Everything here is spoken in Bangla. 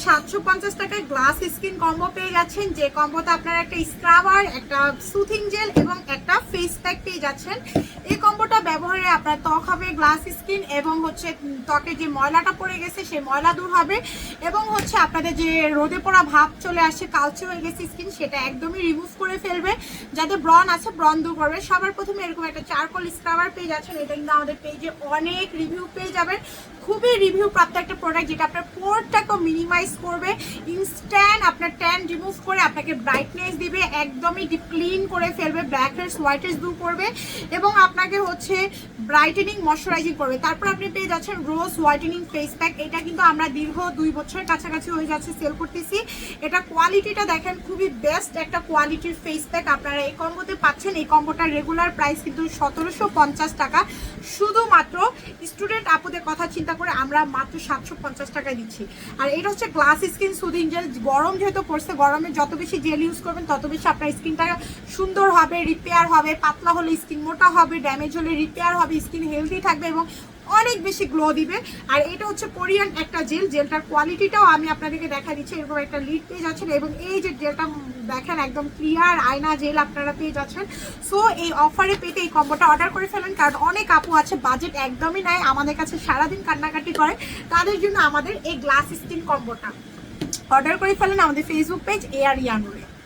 750 টাকায় গ্লাস স্কিন কম্বো পেয়ে যাচ্ছেন, যে কম্বোতে আপনারা একটা স্ক্রাবার, একটা সুথিং জেল এবং একটা ফেস প্যাক পেয়ে যাচ্ছেন। এই কম্বোটা ব্যবহারে আপনার ত্বক হবে গ্লাস স্কিন এবং হচ্ছে ত্বকে যে ময়লাটা পড়ে গেছে সেই ময়লা দূর হবে এবং হচ্ছে আপনাদের যে রোদে পড়া ভাব চলে আসে, কালচে হয়ে গেছে স্কিন, সেটা একদমই রিমুভ করে ফেলবে। যাদের ব্রণ আছে ব্রণ দূর করবে। সবার প্রথমে এরকম একটা চারকোল স্ক্রাবার পেয়ে যাচ্ছেন। এটা কিন্তু আমাদের পেজে অনেক রিভিউ পেয়ে যাবেন। খুবই রিভিউ প্রাপ্ত একটা প্রোডাক্ট, যেটা আপনার পোরটাকেও মিনিমাইজ করবে, ইনস্ট্যান্ট আপনার ট্যান রিমুভ করে আপনাকে ব্রাইটনেস দিবে, একদমই ডিপ ক্লিন করে ফেলবে, ব্ল্যাক হেডস হোয়াইট হেডস দূর করবে এবং আপনাকে হচ্ছে ব্রাইটেনিং ময়শ্চারাইজিং করবে। তারপর আপনি পেয়ে যাচ্ছেন রোজ হোয়াইটেনিং ফেস প্যাক। এটা কিন্তু আমরা দীর্ঘ 2 বছরের কাছাকাছি হয়ে যাচ্ছে সেল করতেছি। এটা কোয়ালিটিটা দেখেন, খুবই বেস্ট একটা কোয়ালিটির ফেস প্যাক আপনারা এই কম্বোতে পাচ্ছেন। এই কম্বোটার রেগুলার প্রাইস কিন্তু 1750 টাকা। শুধুমাত্র স্টুডেন্ট আপুদের কথা চিন্তা করে আমরা মাত্র 750 টাকায় দিচ্ছি। আর এটা হচ্ছে গ্লাস স্কিন সুদিং জেল। গরম যেহেতু পড়ছে, গরমে যত বেশি জেল ইউজ করবেন তত বেশি আপনার স্কিনটা সুন্দর হবে, রিপেয়ার হবে। পাতলা হলে স্কিন মোটা হবে, ড্যামেজ হলে রিপেয়ার হবে, স্কিন হেলদি থাকবে এবং অনেক বেশি গ্লো দিবে। আর এটা হচ্ছে কোরিয়ান একটা জেল। জেলটার কোয়ালিটিটাও আমি আপনাদেরকে দেখা দিচ্ছি। এরকম একটা লিড পেয়ে যাচ্ছেন এবং এই যে জেলটা দেখেন একদম ক্লিয়ার আয়না জেল আপনারা পেয়ে যাচ্ছেন। সো এই অফারে পেতে এই কম্বোটা অর্ডার করে ফেলেন, কারণ অনেক আপু আছে বাজেট একদমই নাই, আমাদের কাছে সারাদিন কান্নাকাটি করে, তাদের জন্য আমাদের এই গ্লাস স্কিন কম্বোটা অর্ডার করে ফেলেন আমাদের ফেসবুক পেজ AR ইয়ানুরে।